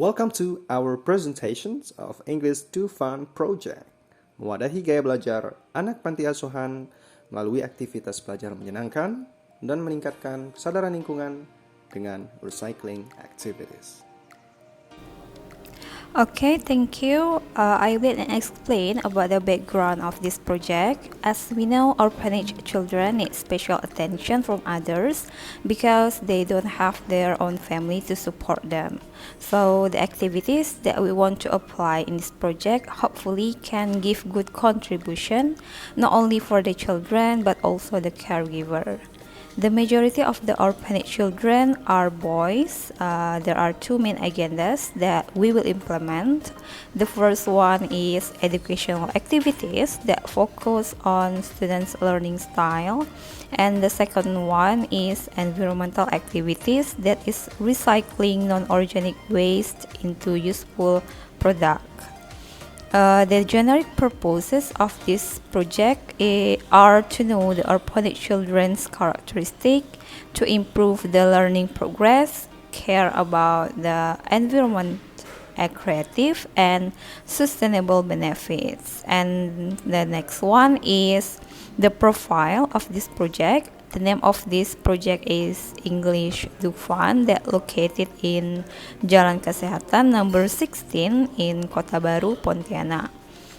Welcome to our presentations of English to Fun Project. Mewadahi gaya belajar anak panti asuhan melalui aktivitas belajar menyenangkan dan meningkatkan kesadaran lingkungan dengan recycling activities. Okay, thank you. I will explain about the background of this project. As we know, orphanage children need special attention from others because they don't have their own family to support them. So the activities that we want to apply in this project hopefully can give good contribution, not only for the children but also the caregiver. The majority of the orphanage children are boys. There are two main agendas that we will implement. The first one is educational activities that focus on students' learning style. And the second one is environmental activities that is recycling non-organic waste into useful product. The generic purposes of this project are to know the orphanage children's characteristic, to improve the learning progress, care about the environment, creative and sustainable benefits. And the next one is the profile of this project. The name of this project is English to Fun that located in Jalan Kesehatan number 16 in Kota Baru, Pontianak.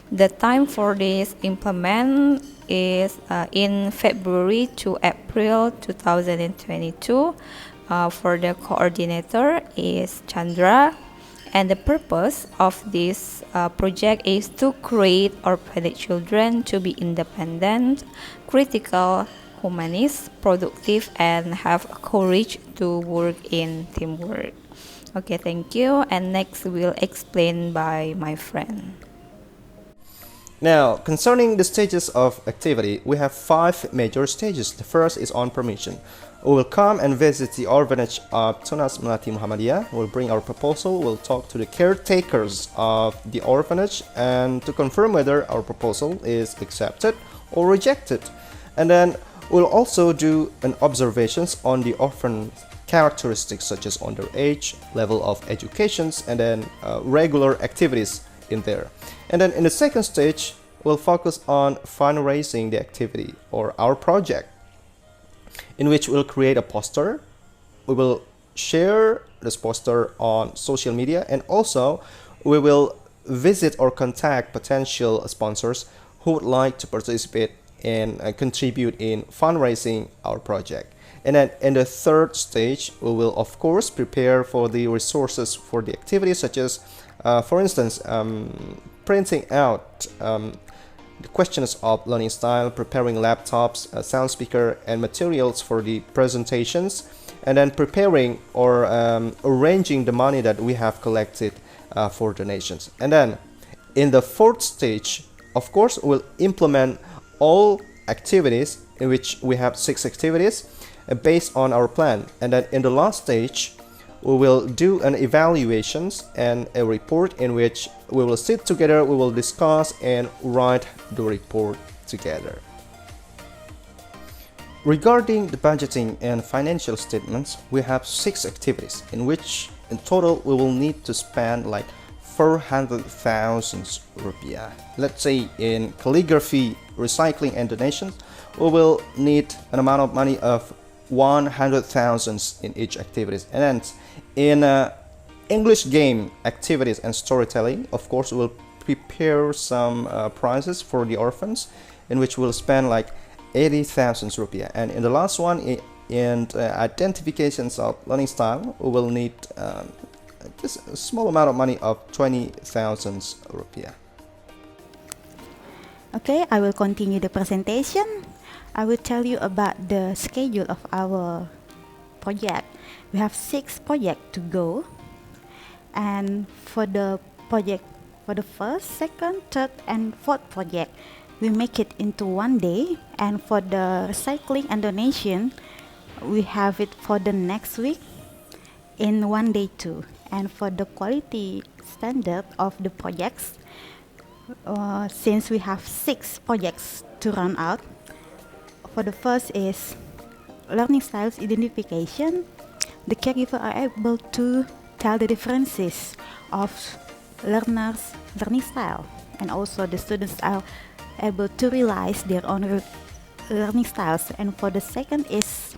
The time for this implement is in February to April 2022. For the coordinator is Chandra. And the purpose of this project is to create orphanage children to be independent, critical, humanist, productive, and have courage to work in teamwork. Okay, thank you. And next we'll explain by my friend. Now, concerning the stages of activity, we have 5 major stages. The first is on permission. We will come and visit the orphanage of Tunas Melati Muhammadiyah. We'll bring our proposal. We'll talk to the caretakers of the orphanage and to confirm whether our proposal is accepted or rejected. And then we'll also do an observations on the orphan characteristics such as on their age, level of educations, and then regular activities in there. And then in the second stage, we'll focus on fundraising the activity or our project, in which we'll create a poster. We will share this poster on social media, and also we will visit or contact potential sponsors who would like to participate and contribute in fundraising our project. And then in the third stage, we will of course prepare for the resources for the activities, such as for instance printing out the questions of learning style, preparing laptops, sound speaker, and materials for the presentations, and then preparing or arranging the money that we have collected for donations. And then in the fourth stage, of course, we'll implement all activities, in which we have 6 activities based on our plan. And then in the last stage, we will do an evaluations and a report in which we will sit together, we will discuss and write the report together. Regarding the budgeting and financial statements, we have 6 activities in which in total we will need to spend like 400,000 rupiah. Let's say in calligraphy, recycling and donations, we will need an amount of money of 100,000 in each activities. And then in English game activities and storytelling, of course, we'll prepare some prizes for the orphans, in which we'll spend like 80,000 rupiah. And in the last one, in identifications of learning style, we will need just a small amount of money of 20,000 rupiah. Okay, I will continue the presentation. I will tell you about the schedule of our project. We have 6 projects to go, and for the project, for the first, second, third, and fourth project, we make it into one day. And for the recycling and donation, we have it for the next week in one day too. And for the quality standard of the projects, since we have 6 projects to run out, for the first is learning styles identification. The caregiver are able to tell the differences of learners' learning style, and also the students are able to realize their own learning styles. And for the second is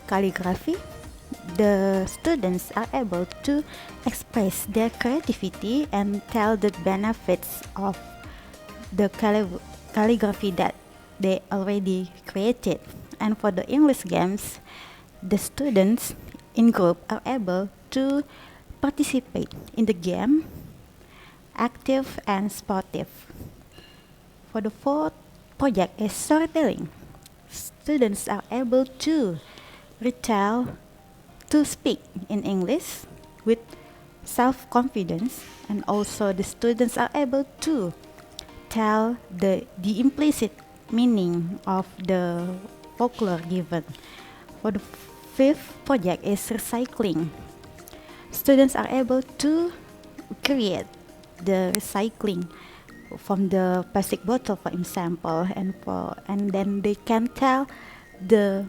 calligraphy. The students are able to express their creativity and tell the benefits of the calligraphy that they already created. And for the English games, the students in group are able to participate in the game, active and sportive. For the fourth project is storytelling. Students are able to retell, to speak in English with self-confidence, and also the students are able to tell the implicit meaning of the folklore given. For the fifth project is recycling. Students are able to create the recycling from the plastic bottle, for example, and then they can tell the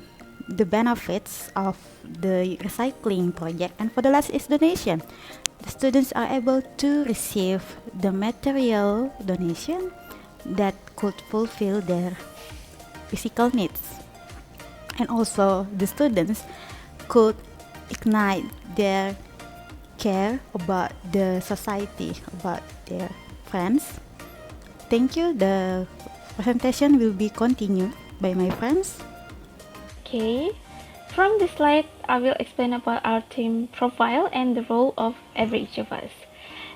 benefits of the recycling project. And for the last is donation. The students are able to receive the material donation that could fulfill their physical needs. And also the students could ignite their care about the society, about their friends. Thank you. The presentation will be continued by my friends. Okay, from this slide, I will explain about our team profile and the role of each of us.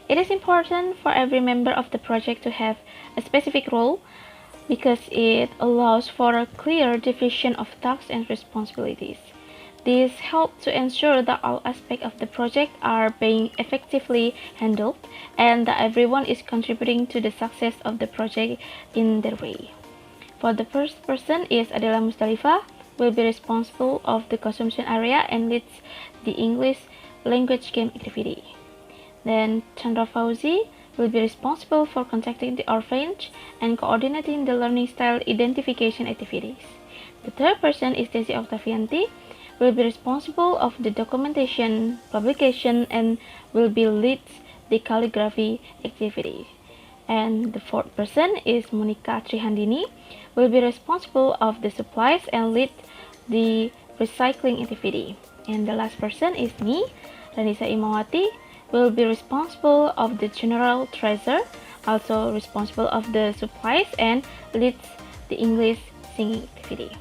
It is important for every member of the project to have a specific role because it allows for a clear division of tasks and responsibilities. This helps to ensure that all aspects of the project are being effectively handled and that everyone is contributing to the success of the project in their way. For the first person is Adela Muzdalifah, will be responsible of the consumption area and leads the English language game activity. Then Chandra Fauzi will be responsible for contacting the orphanage and coordinating the learning style identification activities. The third person is Desy Oktavianti, will be responsible of the documentation, publication, and will be leads the calligraphy activity. And the fourth person is Monica Trihardini, will be responsible of the supplies and lead the recycling activity. And the last person is me, Ranisa Immawati, will be responsible of the general treasure, also responsible of the supplies and leads the English singing activity.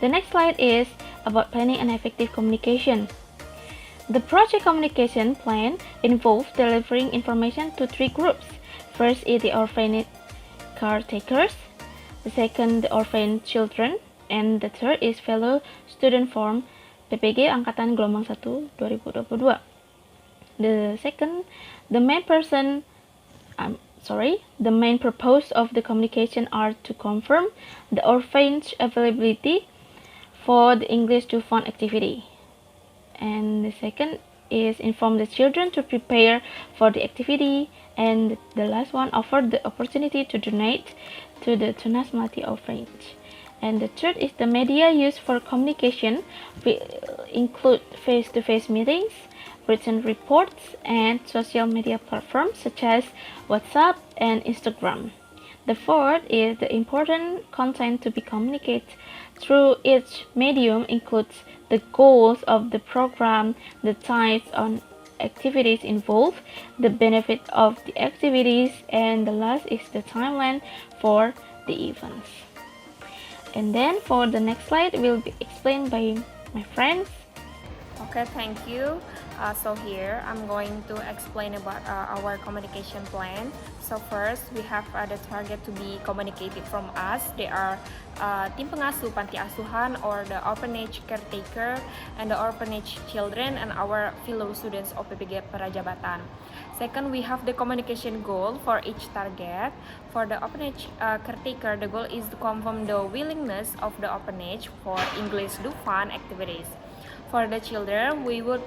The next slide is about planning and effective communication. The project communication plan involves delivering information to three groups. First is the orphanage caretakers, the second the orphan children, and the third is fellow student from PPG Angkatan Gelombang 1 2022. The main purpose of the communication are to confirm the orphanage availability for the English to fund activity. And the second is inform the children to prepare for the activity, and the last one offer the opportunity to donate to the Tunas Melati orphanage. And the third is the media used for communication will include face-to-face meetings, written reports, and social media platforms such as WhatsApp and Instagram. The fourth is the important content to be communicated through each medium includes the goals of the program, the types of activities involved, the benefit of the activities, and the last is the timeline for the events. And then for the next slide will be explained by my friends. Okay, thank you. So here I'm going to explain about our communication plan. So first we have the target to be communicated from us. They are tim pengasuh panti asuhan or the orphanage caretaker and the orphanage children and our fellow students of PPG Prajabatan. Second, we have the communication goal for each target. For the orphanage caretaker, the goal is to confirm the willingness of the orphanage for English do fun activities. For the children, we would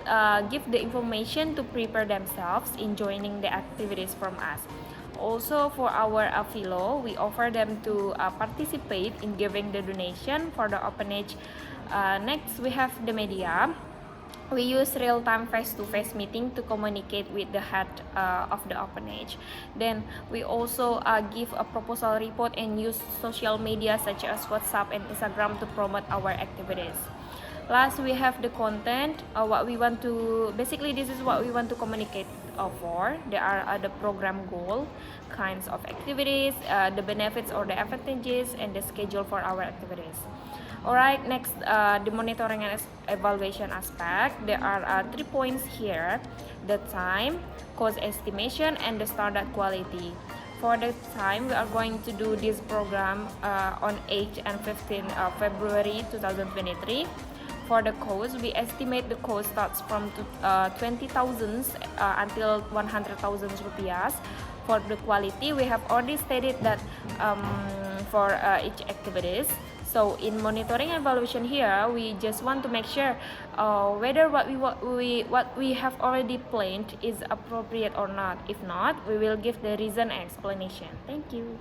give the information to prepare themselves in joining the activities from us. Also, for our fellow, we offer them to participate in giving the donation for the orphanage. Next, we have the media. We use real-time face-to-face meeting to communicate with the head of the orphanage. Then we also give a proposal report and use social media such as WhatsApp and Instagram to promote our activities. Last, we have the content. Basically this is what we want to communicate for. There are the program goal, kinds of activities, the benefits or the advantages, and the schedule for our activities. Alright, next, the monitoring and evaluation aspect. There are 3 points here: the time, cost estimation, and the standard quality. For the time, we are going to do this program on 8 and 15 February 2023. For the cost, we estimate the cost starts from 20,000 until 100,000 rupiah. For the quality, we have already stated that for each activities. So in monitoring and evaluation here, we just want to make sure whether what we have already planned is appropriate or not. If not, we will give the reason and explanation. Thank you.